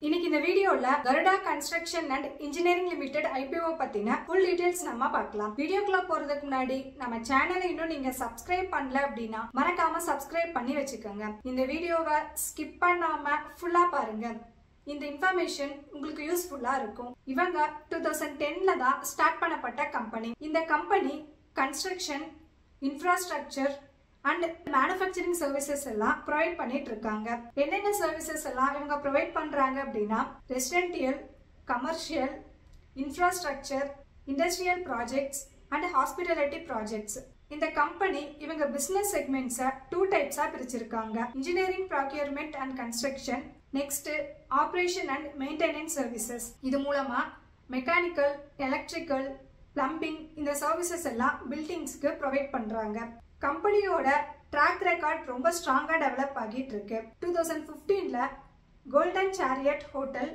இன்னைக்கு இந்த வீடியோல Garuda construction and engineering limited IPO பத்தின ஃபுல் டீடைல்ஸ் நம்ம பார்க்கலாம். வீடியோக்குள்ள போறதுக்கு முன்னாடி நம்ம சேனலை இன்னும் நீங்க சப்ஸ்கிரைப் பண்ணல அப்படின்னா மறக்காம சப்ஸ்கிரைப் பண்ணி வச்சுக்கோங்க. இந்த வீடியோவை ஸ்கிப் பண்ணாம ஃபுல்லா பாருங்க. இந்த இன்ஃபர்மேஷன் உங்களுக்கு யூஸ்ஃபுல்லா இருக்கும். இவங்க 2010ல தான் ஸ்டார்ட் பண்ணப்பட்ட கம்பெனி. இந்த company construction, infrastructure and manufacturing services எல்லாம் ப்ரொவைட் பண்ணிட்டு இருக்காங்க. என்னென்ன சர்வீசஸ் எல்லாம் இவங்க ப்ரொவைட் பண்றாங்க அப்படின்னா residential, commercial, infrastructure, industrial projects and hospitality projects. இந்த கம்பெனி இவங்க பிசினஸ் செக்மெண்ட்ஸை 2 டைப்ஸா பிரிச்சிருக்காங்க. Engineering, procurement and construction, next operation and maintenance services. இது மூலமா மெக்கானிக்கல், எலக்ட்ரிக்கல், பிளம்பிங் இந்த சர்வீசஸ் எல்லாம் பில்டிங்ஸ்க்கு ப்ரொவைட் பண்றாங்க. கம்பெனியோட ட்ராக் ரெக்கார்ட் ரொம்ப ஸ்ட்ராங்கா டெவலப் ஆகிட்டு இருக்கு. 2015ல golden chariot hotel,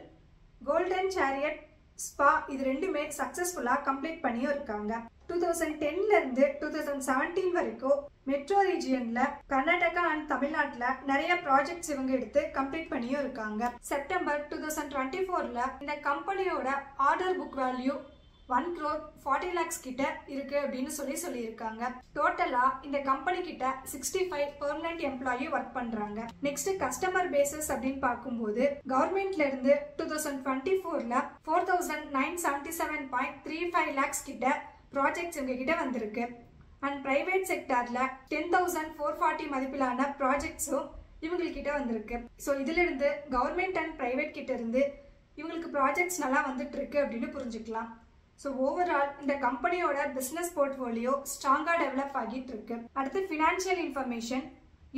golden chariot spa இது ரெண்டுமே சக்சஸ்ஃபுல்லா கம்ப்ளீட் பண்ணியும் இருக்காங்க. 2010ல இருந்து 2017 வரைக்கும் மெட்ரோ ரீஜியன்ல கர்நாடகா அண்ட் தமிழ்நாட்டுல நிறைய ப்ராஜெக்ட்ஸ் இவங்க எடுத்து கம்ப்ளீட் பண்ணியும் இருக்காங்க. செப்டம்பர் 2024ல இந்த கம்பெனியோட order book value 1 crore 40 lakhs கிட்ட இருக்கு அப்படின்னு சொல்லியிருக்காங்க. டோட்டலா இந்த கம்பெனி கிட்ட 65 பெர்மனன்ட் எம்ப்ளாயி ஒர்க் பண்றாங்க. நெக்ஸ்ட் கஸ்டமர் பேசஸ் அப்படின்னு பார்க்கும்போது கவர்மெண்ட்ல இருந்து 2024ல 4977.35 lakhs கிட்ட ப்ராஜெக்ட்ஸ் இவங்க கிட்ட வந்திருக்கு. அண்ட் பிரைவேட் செக்டார்ல 10,440 மதிப்பிலான ப்ராஜெக்ட்ஸும் இவங்ககிட்ட வந்திருக்கு. ஸோ இதுல இருந்து கவர்மெண்ட் அண்ட் பிரைவேட் கிட்ட இருந்து இவங்களுக்கு ப்ராஜெக்ட்ஸ் நல்லா வந்துட்டு இருக்கு அப்படின்னு புரிஞ்சுக்கலாம். ஸோ ஓவரால் இந்த கம்பெனியோட பிஸ்னஸ் போர்ட்ஃபோலியோ ஸ்ட்ராங்காக டெவலப் ஆகிட்டு இருக்கு. அடுத்து ஃபினான்ஷியல் இன்ஃபர்மேஷன்.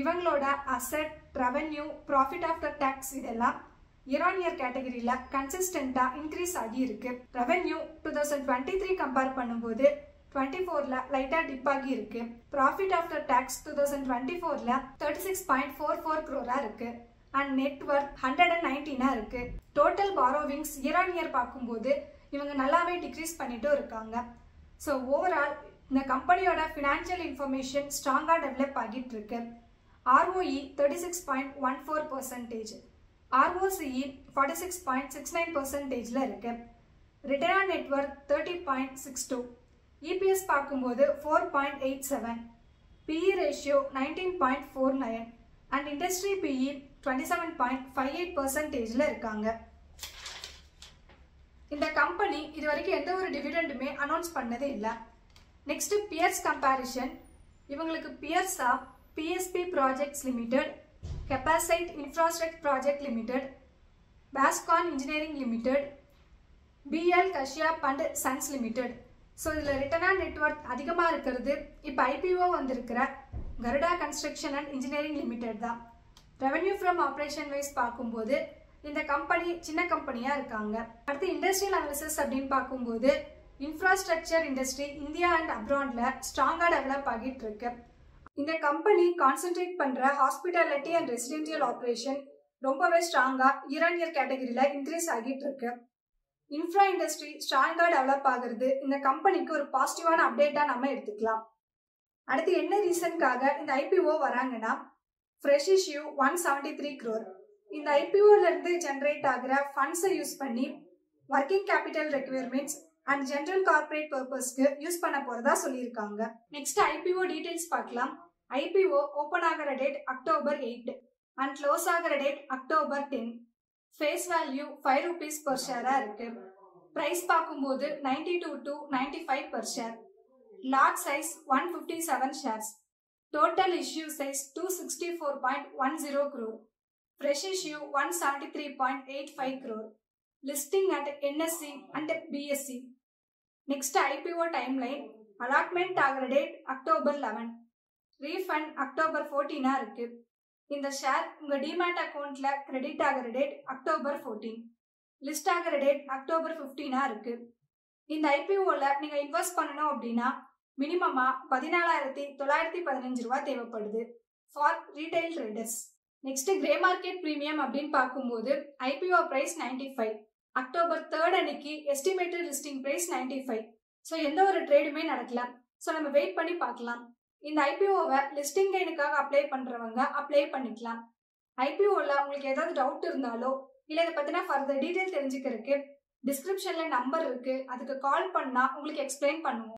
இவங்களோட asset, revenue, profit after tax இதெல்லாம் இயர் ஆன் இயர் கேட்டகரியில் கன்சிஸ்டண்டாக இன்க்ரீஸ் ஆகி இருக்கு. ரெவென்யூ 2023 கம்பேர் பண்ணும்போது 24ல லைட்டாக டிப் ஆகி இருக்கு. ப்ராஃபிட் ஆஃப்டர் டேக்ஸ் 2024ல 36.44 crore இருக்கு. அண்ட் நெட்வொர்க் 119 இருக்கு. Total borrowings year on year பார்க்கும்போது இவங்க நல்லாவே டிக்ரீஸ் பண்ணிட்டு இருக்காங்க. ஸோ ஓவரால் இந்த கம்பெனியோட ஃபினான்ஷியல் இன்ஃபர்மேஷன் ஸ்ட்ராங்காக டெவலப் ஆகிட்டு இருக்கு. ROE 36.14%, ROCE 46.69%ல இருக்கு. ரிட்டர்ன் ஆன் நெட்வொர்க் 30.62, EPS பார்க்கும்போது 4.87, PE ratio 19.49 and industry PE 27.58%ல இருக்காங்க. இந்த கம்பெனி இது வரைக்கும் எந்த ஒரு டிவிடெண்டுமே அனௌன்ஸ் பண்ணதே இல்லை. Next peers comparison. இவங்களுக்கு பியர்ஸா PSP projects limited, Capacite infrastructure project limited, Vascon engineering limited, BL Kashyap and sons limited. So இதில் ரிட்டர்ன் ஆன் நெட்வொர்க் அதிகமாக இருக்கிறது இப்போ IPO வந்திருக்கிற Garuda construction and engineering limited தான். ரெவென்யூ ஃப்ரம் ஆப்ரேஷன் வைஸ் பார்க்கும்போது இந்த கம்பெனி சின்ன கம்பெனியா இருக்காங்க. அடுத்து இண்டஸ்ட்ரியல் அனாலிசிஸ் அப்படின்னு பார்க்கும்போது இன்ஃப்ராஸ்ட்ரக்சர் இண்டஸ்ட்ரி இந்தியா அண்ட் அப்ராட்ல ஸ்ட்ராங்கா டெவலப் ஆகிட்டு இருக்கு. இந்த கம்பெனி கான்சென்ட்ரேட் பண்ற ஹாஸ்பிட்டாலிட்டி அண்ட் ரெசிடென்ஷியல் ஆப்ரேஷன் ரொம்பவே ஸ்ட்ராங்கா இயர் ஆன் இயர் கேட்டகரியில இன்க்ரீஸ் ஆகிட்டு இருக்கு. இன்ஃப்ரா இண்டஸ்ட்ரி ஸ்ட்ராங்கா டெவலப் ஆகுறது இந்த கம்பெனிக்கு ஒரு பாசிட்டிவான அப்டேட்டா நம்ம எடுத்துக்கலாம். அடுத்து என்ன ரீசனுக்காக இந்த IPO வராங்கன்னா ஃப்ரெஷ் இஷ்யூ 173 crore. இந்த IPOல இருந்து ஜெனரேட் ஆகிற ஃபண்ட்ஸை யூஸ் பண்ணி working capital requirements and general corporate பர்பஸ்க்கு யூஸ் பண்ண போறதா சொல்லியிருக்காங்க. நெக்ஸ்ட் IPO டீடைல்ஸ் பார்க்கலாம். IPO ஓபன் ஆகிற டேட் October 8 அண்ட் க்ளோஸ் ஆகிற date October 10. Face value 5 rupees per ஷேரா இருக்கு. பிரைஸ் பார்க்கும்போது 92 to 95 per share. Lot size 157 shares. Total issue size 264.10 crore. Fresh issue 173.85 crore. Listing at NSE and BSE. Next IPO timeline. Allotment ஆகிற date October 11. Refund October 14 இருக்கு. இந்த share உங்க demat அக்கவுண்ட்ல credit ஆகிற date October 14. List ஆகிற date October 15 இருக்கு. இந்த IPOல நீங்க இன்வெஸ்ட் பண்ணணும் அப்படின்னா மினிமமா 14,915 ரூபாய் தேவைப்படுது for retail traders. Next grey market premium அப்படின்னு பார்க்கும்போது IPO பிரைஸ் 95, October 3 அன்னைக்கு எஸ்டிமேட்டட் லிஸ்டிங் பிரைஸ் 95. ஸோ எந்த ஒரு ட்ரேடுமே நடக்கல. ஸோ நம்ம வெயிட் பண்ணி பார்க்கலாம். இந்த IPOவை லிஸ்டிங் கெயினுக்காக அப்ளை பண்றவங்க அப்ளை பண்ணிக்கலாம். IPOல உங்களுக்கு ஏதாவது டவுட் இருந்தாலோ இல்லை இதை பற்றின ஃபர்தர் டீட்டெயில் தெரிஞ்சுக்கிறதுக்கு டிஸ்கிரிப்ஷனில் நம்பர் இருக்குது, அதுக்கு கால் பண்ணால் உங்களுக்கு எக்ஸ்பிளைன் பண்ணுவோம்.